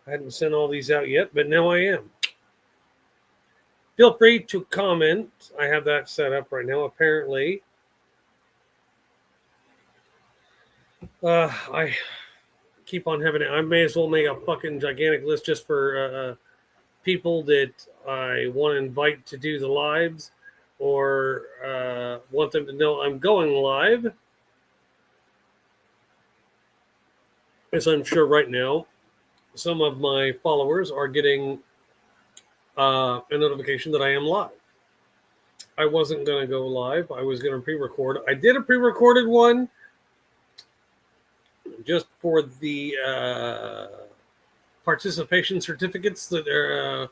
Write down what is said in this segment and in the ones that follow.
I hadn't sent all these out yet, but now I am. Feel free to comment. I have that set up right now. Apparently, I keep on having it. I may as well make a fucking gigantic list just for people that I want to invite to do the lives or want them to know I'm going live. As I'm sure right now, some of my followers are getting a notification that I am live. I wasn't going to go live. I was going to pre-record. I did a pre-recorded one just for the participation certificates that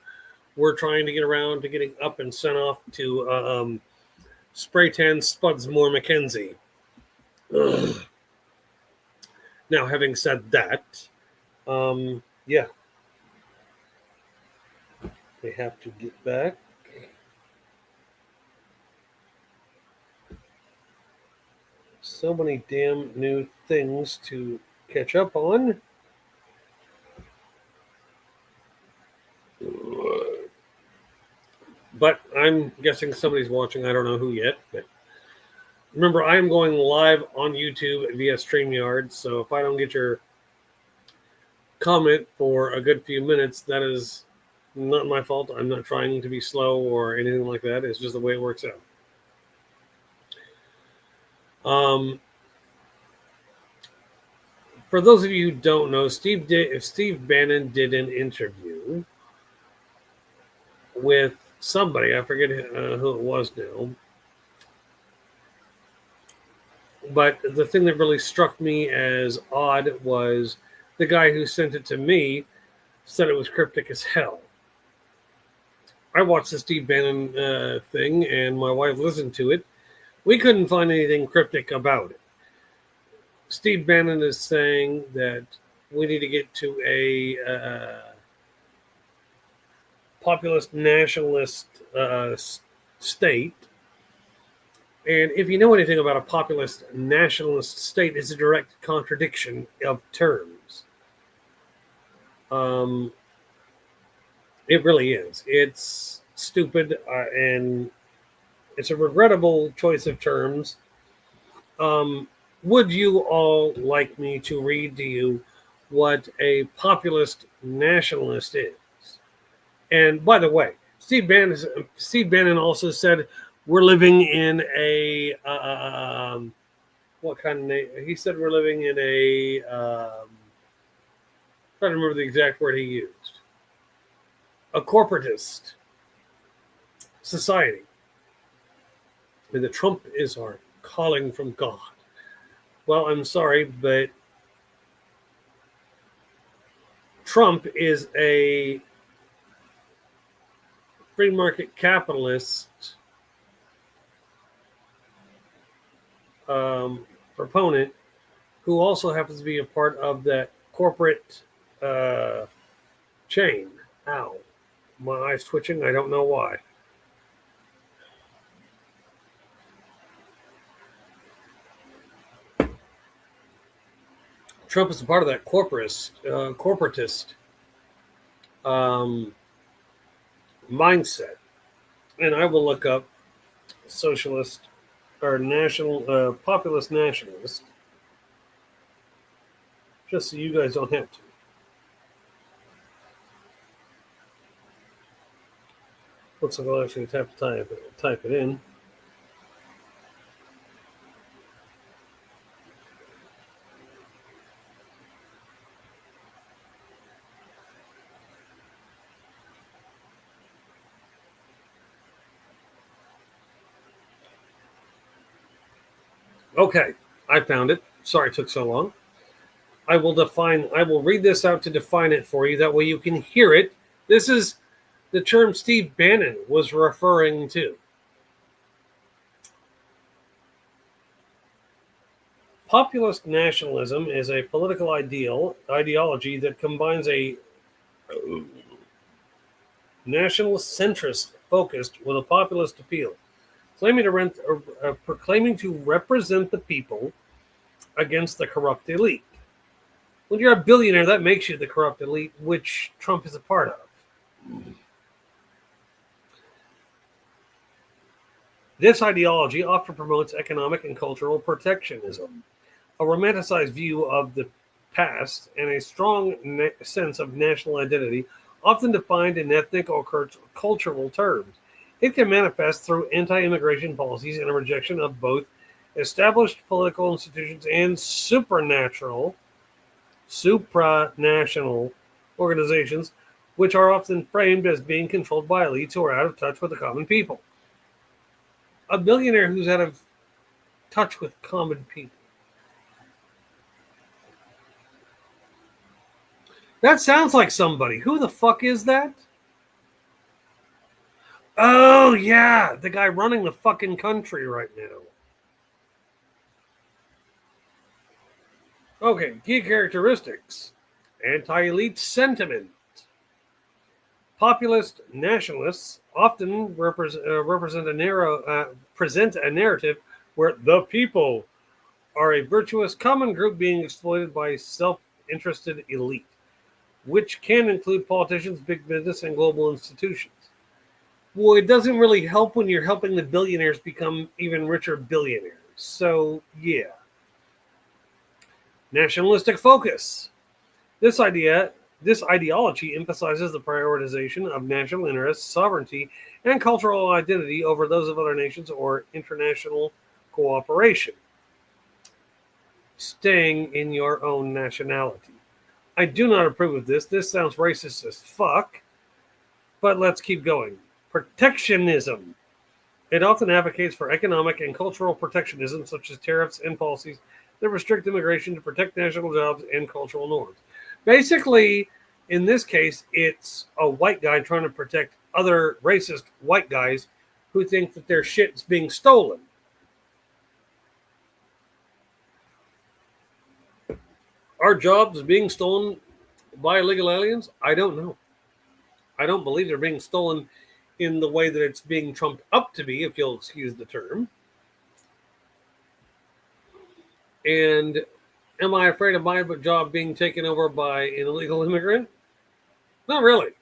we're trying to get around to getting up and sent off to Spray Tan Spudsmore Mackenzie. Now, having said that, yeah, they have to get back. So many damn new things to catch up on. But I'm guessing somebody's watching. I don't know who yet. But remember, I am going live on YouTube via StreamYard. So if I don't get your comment for a good few minutes, that is not my fault. I'm not trying to be slow or anything like that. It's just the way it works out. For those of you who don't know, Steve Bannon did an interview with somebody. I forget who it was now. But the thing that really struck me as odd was the guy who sent it to me said it was cryptic as hell. I watched the Steve Bannon thing, and my wife listened to it. We couldn't find anything cryptic about it. Steve Bannon is saying that we need to get to a populist nationalist state. And if you know anything about a populist nationalist state, it's a direct contradiction of terms. It really is. It's stupid and it's a regrettable choice of terms. Would you all like me to read to you what a populist nationalist is? And by the way, Steve Bannon also said we're living in a what kind of name? He said we're living in a I'm trying to remember the exact word he used. A corporatist society. And the Trump is our calling from God. Well, I'm sorry, but Trump is a free market capitalist proponent who also happens to be a part of that corporate chain. Ow. My eye's twitching. I don't know why. Trump is a part of that corporatist mindset. And I will look up socialist or national populist nationalist just so you guys don't have to. Looks like I'll actually have to type it in. Okay, I found it. Sorry it took so long. I will read this out to define it for you. That way you can hear it. This is the term Steve Bannon was referring to. Populist nationalism is a political ideology that combines a nationalist centrist focused with a populist appeal, proclaiming to represent the people against the corrupt elite. When you're a billionaire, that makes you the corrupt elite, which Trump is a part of. This ideology often promotes economic and cultural protectionism, a romanticized view of the past, and a strong sense of national identity, often defined in ethnic or cultural terms. It can manifest through anti immigration policies and a rejection of both established political institutions and supranational organizations, which are often framed as being controlled by elites who are out of touch with the common people. A billionaire who's out of touch with common people. That sounds like somebody. Who the fuck is that? Oh, yeah, the guy running the fucking country right now. Okay, key characteristics: anti elite sentiment. Populist nationalists often present a narrative where the people are a virtuous common group being exploited by self-interested elite, which can include politicians, big business, and global institutions. Well, it doesn't really help when you're helping the billionaires become even richer billionaires. So, yeah. Nationalistic focus. This ideology emphasizes the prioritization of national interests, sovereignty, and cultural identity over those of other nations or international cooperation. Staying in your own nationality. I do not approve of this. This sounds racist as fuck. But let's keep going. Protectionism. It often advocates for economic and cultural protectionism, such as tariffs and policies that restrict immigration to protect national jobs and cultural norms. Basically, in this case, it's a white guy trying to protect other racist white guys who think that their shit's being stolen. Are jobs being stolen by illegal aliens? I don't know. I don't believe they're being stolen in the way that it's being trumped up to be, if you'll excuse the term. And am I afraid of my job being taken over by an illegal immigrant? Not really.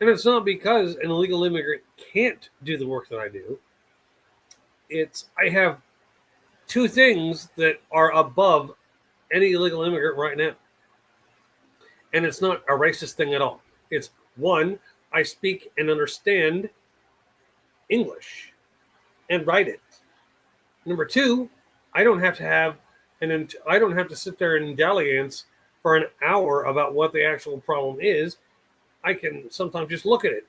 And it's not because an illegal immigrant can't do the work that I do. It's I have two things that are above any illegal immigrant right now. And it's not a racist thing at all. It's one, I speak and understand English and write it. Number two, I don't have to sit there in dalliance for an hour about what the actual problem is. I can sometimes just look at it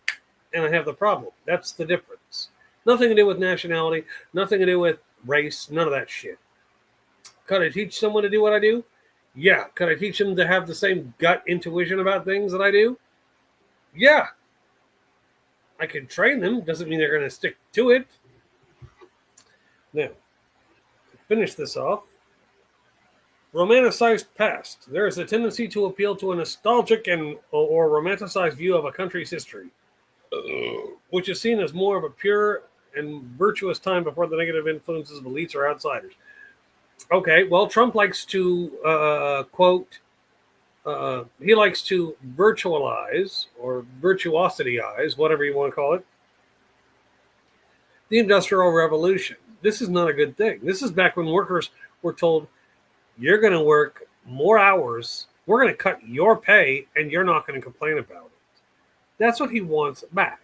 and I have the problem. That's the difference. Nothing to do with nationality, nothing to do with race, none of that shit. Could I teach someone to do what I do? Yeah. Could I teach them to have the same gut intuition about things that I do? Yeah. I can train them. Doesn't mean they're going to stick to it. Now, finish this off. Romanticized past. There is a tendency to appeal to a nostalgic or romanticized view of a country's history, which is seen as more of a pure and virtuous time before the negative influences of elites or outsiders. Okay, well, Trump likes to quote. He likes to virtualize or virtuosityize, whatever you want to call it, the Industrial Revolution. This is not a good thing. This is back when workers were told, you're going to work more hours, we're going to cut your pay, and you're not going to complain about it. That's what he wants back.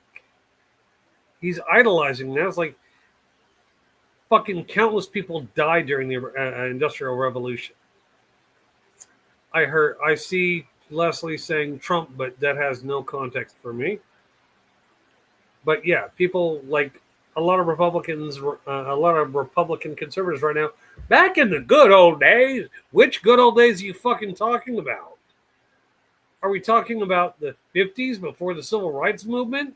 He's idolizing that. It's like fucking countless people died during the Industrial Revolution. I see Leslie saying Trump, but that has no context for me. But yeah, people like a lot of Republicans, a lot of Republican conservatives right now, back in the good old days. Which good old days are you fucking talking about? Are we talking about the 50s before the Civil Rights Movement?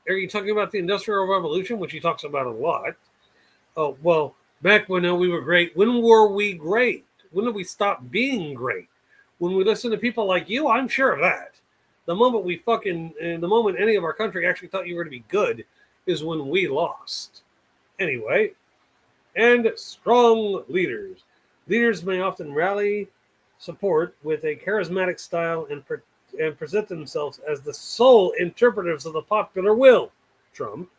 Are you talking about the Industrial Revolution, which he talks about a lot? Oh, well, back when we were great. When were we great? When did we stop being great? When we listen to people like you, I'm sure of that. The moment any of our country actually thought you were to be good is when we lost. Anyway, and strong leaders. Leaders may often rally support with a charismatic style and present themselves as the sole interpreters of the popular will, Trump,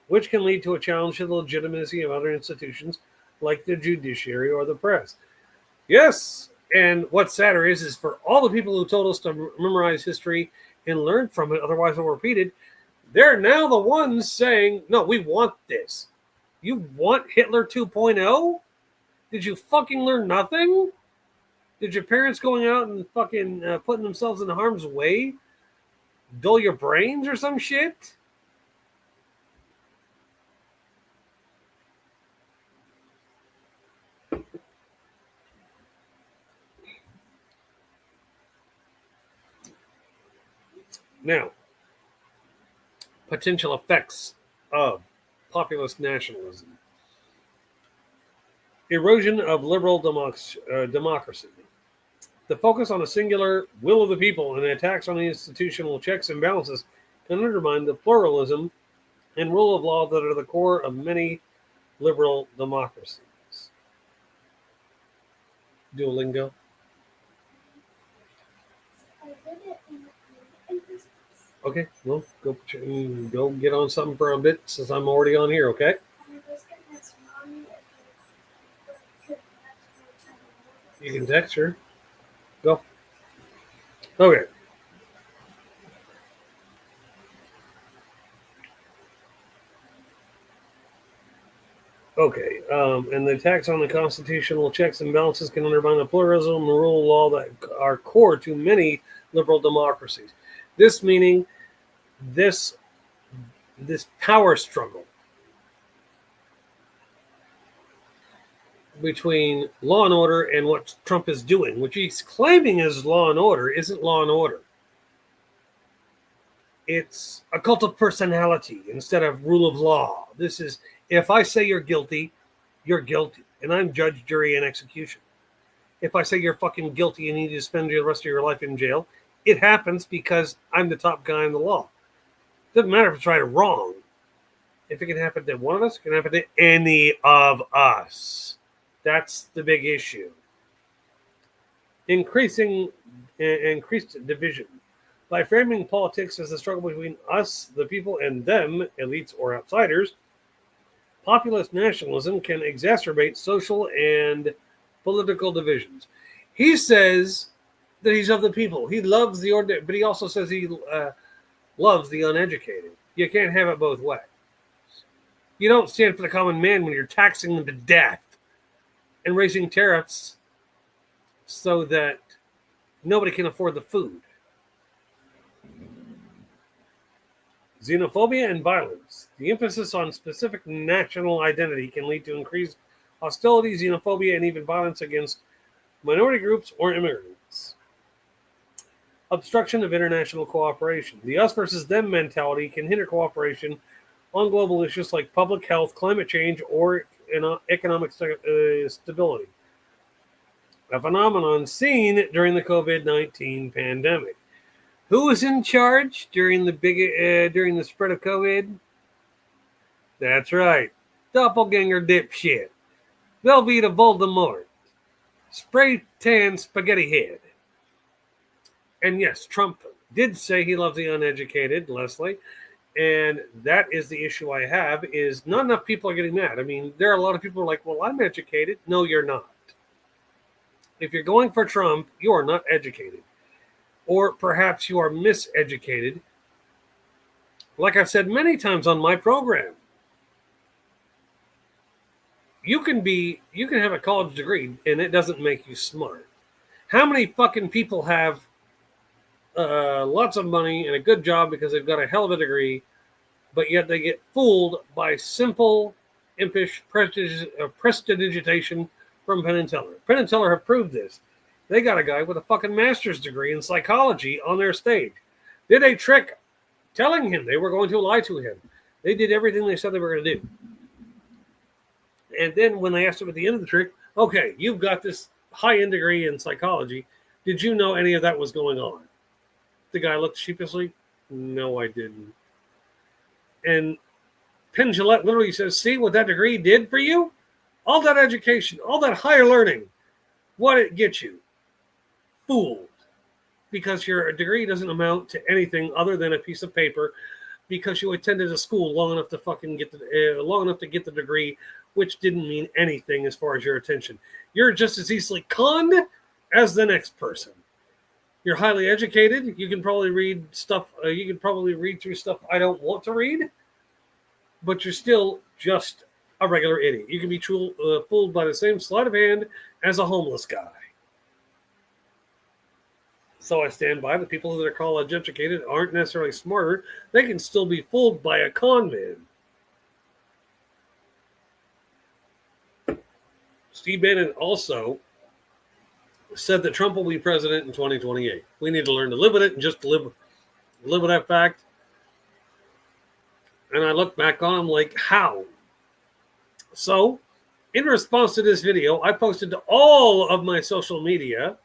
which can lead to a challenge to the legitimacy of other institutions like the judiciary or the press. Yes, and what's sadder is for all the people who told us to memorize history and learn from it, otherwise we'll repeat it, they're now the ones saying, no, we want this. You want Hitler 2.0? Did you fucking learn nothing? Did your parents going out and fucking putting themselves in harm's way dull your brains or some shit? Now, potential effects of populist nationalism. Erosion of liberal democracy. The focus on a singular will of the people and attacks on the institutional checks and balances can undermine the pluralism and rule of law that are the core of many liberal democracies. Duolingo. Okay, well, go get on something for a bit since I'm already on here, okay? You can text her. Go. Okay. Okay, and the attacks on the constitutional checks and balances can undermine the pluralism and rule of law that are core to many liberal democracies. This meaning this power struggle between law and order and what Trump is doing, which he's claiming is law and order, isn't law and order. It's a cult of personality instead of rule of law. This is, if I say you're guilty, and I'm judge, jury, and execution. If I say you're fucking guilty and you need to spend the rest of your life in jail, it happens because I'm the top guy in the law. Doesn't matter if it's right or wrong. If it can happen to one of us, it can happen to any of us. That's the big issue. Increased division. By framing politics as a struggle between us, the people, and them, elites or outsiders, populist nationalism can exacerbate social and political divisions. He says that he's of the people. He loves the ordinary, but he also says he loves the uneducated. You can't have it both ways. You don't stand for the common man when you're taxing them to death and raising tariffs so that nobody can afford the food. Xenophobia and violence. The emphasis on specific national identity can lead to increased hostility, xenophobia, and even violence against minority groups or immigrants. Obstruction of international cooperation. The us versus them mentality can hinder cooperation on global issues like public health, climate change, or economic stability. A phenomenon seen during the COVID-19 pandemic. Who was in charge during the spread of COVID? That's right, doppelganger dipshit, Velveeta Voldemort, spray tan spaghetti head. And yes, Trump did say he loves the uneducated, Leslie, and that is the issue I have. Is not enough people are getting mad. I mean, there are a lot of people who are like, "Well, I'm educated." No, you're not. If you're going for Trump, you are not educated. Or perhaps you are miseducated. Like I've said many times on my program, you can have a college degree and it doesn't make you smart. How many fucking people have lots of money and a good job because they've got a hell of a degree, but yet they get fooled by simple, impish prestidigitation from Penn and Teller. Penn and Teller have proved this. They got a guy with a fucking master's degree in psychology on their stage. Did a trick telling him they were going to lie to him. They did everything they said they were going to do. And then when they asked him at the end of the trick, okay, you've got this high-end degree in psychology. Did you know any of that was going on? The guy looked sheepishly. No, I didn't. And Penn Jillette literally says, see what that degree did for you? All that education, all that higher learning. What it gets you? Fooled. Because your degree doesn't amount to anything other than a piece of paper because you attended a school long enough to get the degree, which didn't mean anything as far as your attention. You're just as easily conned as the next person. You're highly educated. You can probably read stuff. You can probably read through stuff I don't want to read, but you're still just a regular idiot. You can be fooled by the same sleight of hand as a homeless guy. So I stand by the people that are college educated aren't necessarily smarter. They can still be fooled by a con man. Steve Bannon also said that Trump will be president in 2028. We need to learn to live with it and just live with that fact. And I look back on him like, how? So, in response to this video, I posted to all of my social media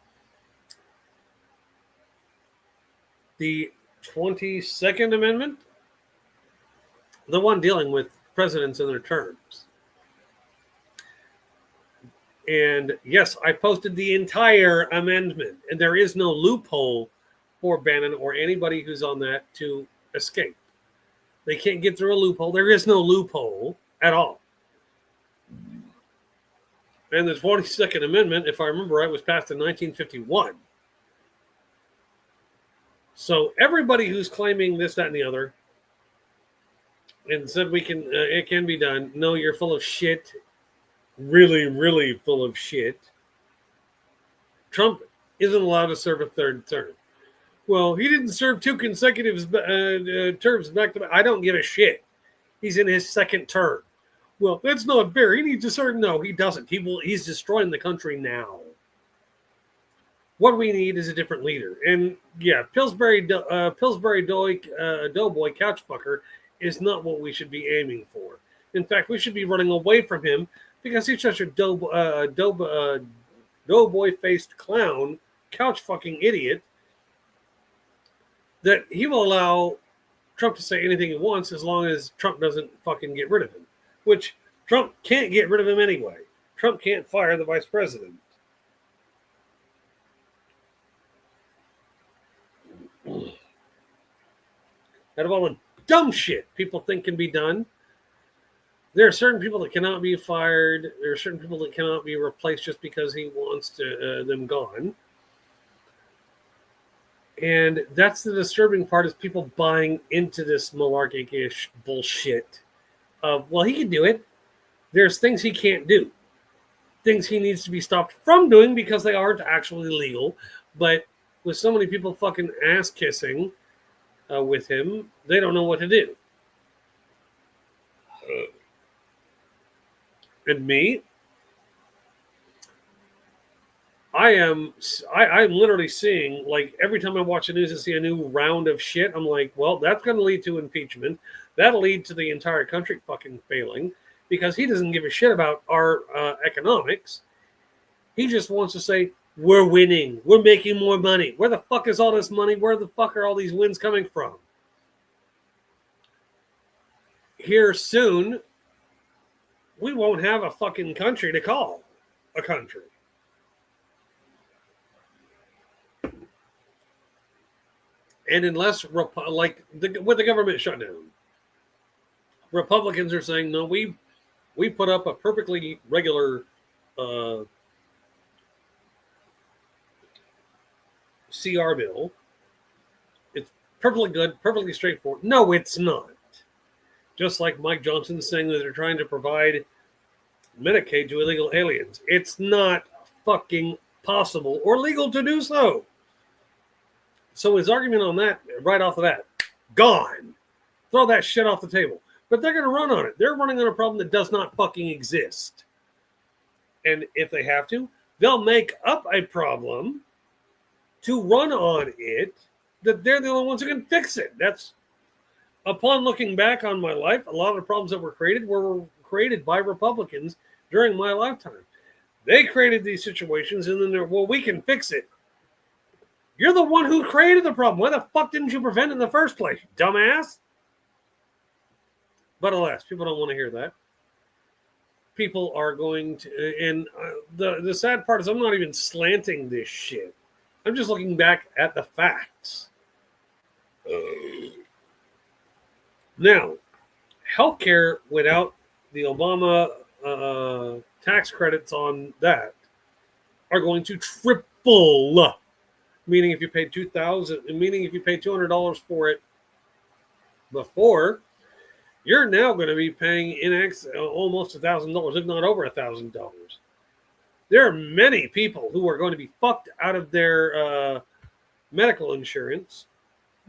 the 22nd Amendment, the one dealing with presidents and their terms. And yes, I posted the entire amendment, and there is no loophole for Bannon or anybody who's on that to escape. They can't get through a loophole. There is no loophole at all. And the 22nd Amendment, if I remember right, was passed in 1951. So everybody who's claiming this, that, and the other, and said it can be done, no, you're full of shit. Really, really full of shit. Trump isn't allowed to serve a third term. Well, he didn't serve two consecutive terms back to back. I don't give a shit. He's in his second term. Well, that's not fair. He needs to serve. No, he doesn't. He's destroying the country now. What we need is a different leader. And yeah, Pillsbury Doughboy couchfucker is not what we should be aiming for. In fact, we should be running away from him because he's such a doughboy-faced clown, couch-fucking idiot, that he will allow Trump to say anything he wants as long as Trump doesn't fucking get rid of him, which Trump can't get rid of him anyway. Trump can't fire the vice president. Out of all the dumb shit people think can be done, there are certain people that cannot be fired. There are certain people that cannot be replaced just because he wants them gone. And that's the disturbing part, is people buying into this malarkey-ish bullshit of, well, he can do it. There's things he can't do. Things he needs to be stopped from doing because they aren't actually legal. But with so many people fucking ass-kissing with him, they don't know what to do. And me, I'm literally seeing, like, every time I watch the news and see a new round of shit, I'm like, well, that's going to lead to impeachment. That'll lead to the entire country fucking failing because he doesn't give a shit about our economics. He just wants to say, we're winning. We're making more money. Where the fuck is all this money? Where the fuck are all these wins coming from? Here soon, we won't have a fucking country to call a country. And unless, with the government shutdown, Republicans are saying, no, we put up a perfectly regular CR bill. It's perfectly good, perfectly straightforward. No, it's not. Just like Mike Johnson saying that they're trying to provide Medicaid to illegal aliens. It's not fucking possible or legal to do so. So his argument on that, right off the bat, gone. Throw that shit off the table. But they're going to run on it. They're running on a problem that does not fucking exist. And if they have to, they'll make up a problem to run on it that they're the only ones who can fix it. That's, upon looking back on my life, a lot of the problems that were created by Republicans during my lifetime. They created these situations and then they're, well, we can fix it. You're the one who created the problem. Why the fuck didn't you prevent it in the first place, dumbass? But alas, people don't want to hear that. people are going to, and the sad part is I'm not even slanting this shit. I'm just looking back at the facts. Now, healthcare without the Obama tax credits on that are going to triple. Meaning, if you paid $200 for it before, you're now going to be paying almost $1,000, if not over $1,000. There are many people who are going to be fucked out of their medical insurance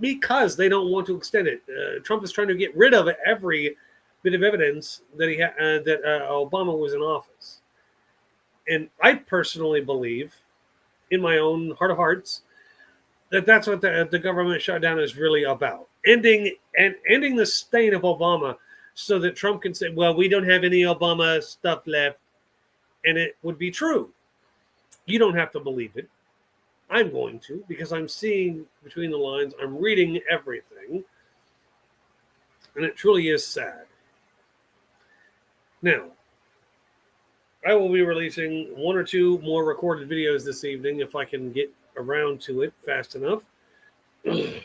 because they don't want to extend it. Trump is trying to get rid of every bit of evidence that Obama was in office, and I personally believe, in my own heart of hearts, that's what the government shutdown is really about. Ending the stain of Obama so that Trump can say, well, we don't have any Obama stuff left. And it would be true. You don't have to believe it. I'm going to, because I'm seeing between the lines. I'm reading everything. And it truly is sad. Now, I will be releasing 1 or 2 more recorded videos this evening if I can get around to it fast enough. And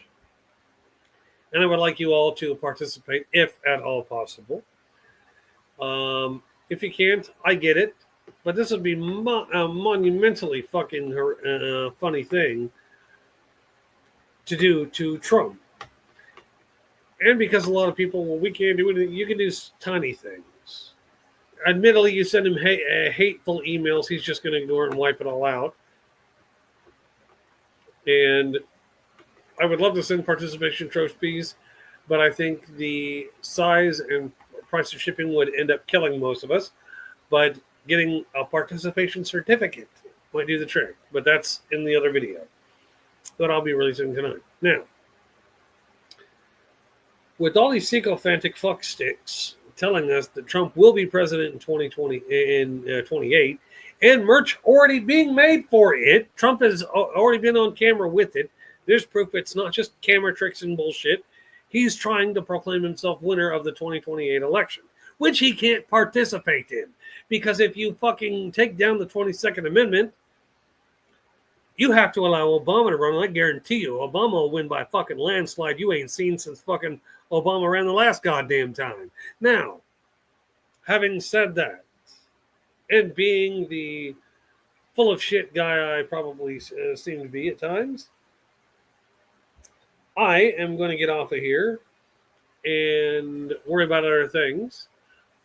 I would like you all to participate if at all possible. If you can't, I get it. But this would be a monumentally fucking funny thing to do to Trump. And because a lot of people, well, we can't do it, you can do tiny things. Admittedly, you send him hateful emails, he's just going to ignore it and wipe it all out. And I would love to send participation trophies, but I think the size and price of shipping would end up killing most of us. But getting a participation certificate might do the trick. But that's in the other video that I'll be releasing tonight. Now, with all these sycophantic fucksticks telling us that Trump will be president in 28, and merch already being made for it, Trump has already been on camera with it. There's proof it's not just camera tricks and bullshit. He's trying to proclaim himself winner of the 2028 election, which he can't participate in. Because if you fucking take down the 22nd Amendment, you have to allow Obama to run. I guarantee you, Obama will win by a fucking landslide you ain't seen since fucking Obama ran the last goddamn time. Now, having said that, and being the full of shit guy I probably seem to be at times, I am going to get off of here and worry about other things.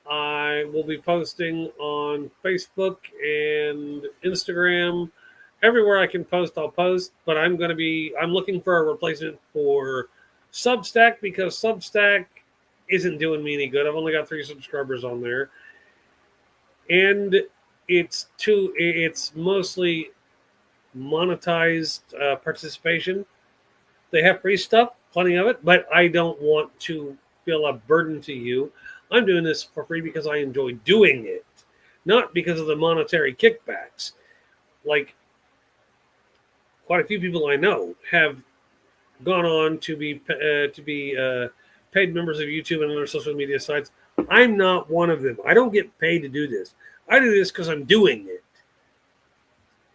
I will be posting on Facebook and Instagram. Everywhere I can post, I'll post. But I'm looking for a replacement for Substack, because Substack isn't doing me any good. I've only got 3 subscribers on there. And it's mostly monetized participation. They have free stuff, plenty of it, but I don't want to feel a burden to you. I'm doing this for free because I enjoy doing it, not because of the monetary kickbacks. Like, quite a few people I know have gone on to be paid members of YouTube and other social media sites. I'm not one of them. I don't get paid to do this. I do this because I'm doing it.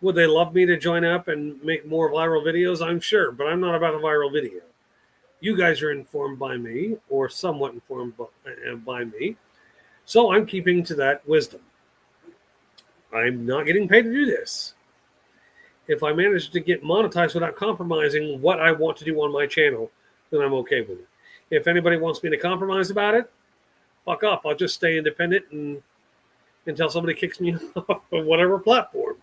Would they love me to join up and make more viral videos? I'm sure, but I'm not about a viral video. You guys are informed by me, or somewhat informed by me. So I'm keeping to that wisdom. I'm not getting paid to do this. If I manage to get monetized without compromising what I want to do on my channel, then I'm okay with it. If anybody wants me to compromise about it, fuck off. I'll just stay independent until somebody kicks me off of whatever platform.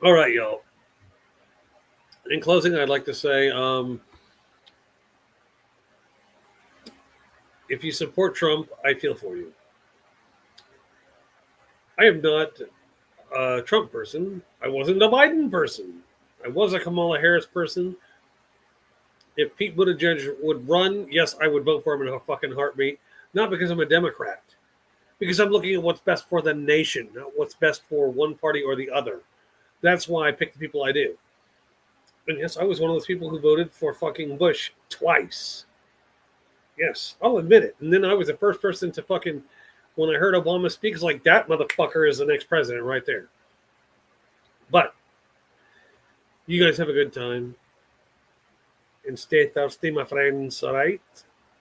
All right, y'all. In closing, I'd like to say, if you support Trump, I feel for you. I am not a Trump person. I wasn't a Biden person. I was a Kamala Harris person. If Pete Buttigieg would run, yes, I would vote for him in a fucking heartbeat. Not because I'm a Democrat. Because I'm looking at what's best for the nation, not what's best for one party or the other. That's why I pick the people I do. And yes, I was one of those people who voted for fucking Bush twice. Yes, I'll admit it. And then I was the first person to fucking, when I heard Obama speak, it's like, that motherfucker is the next president right there. But you guys have a good time and stay thirsty, my friends. All right.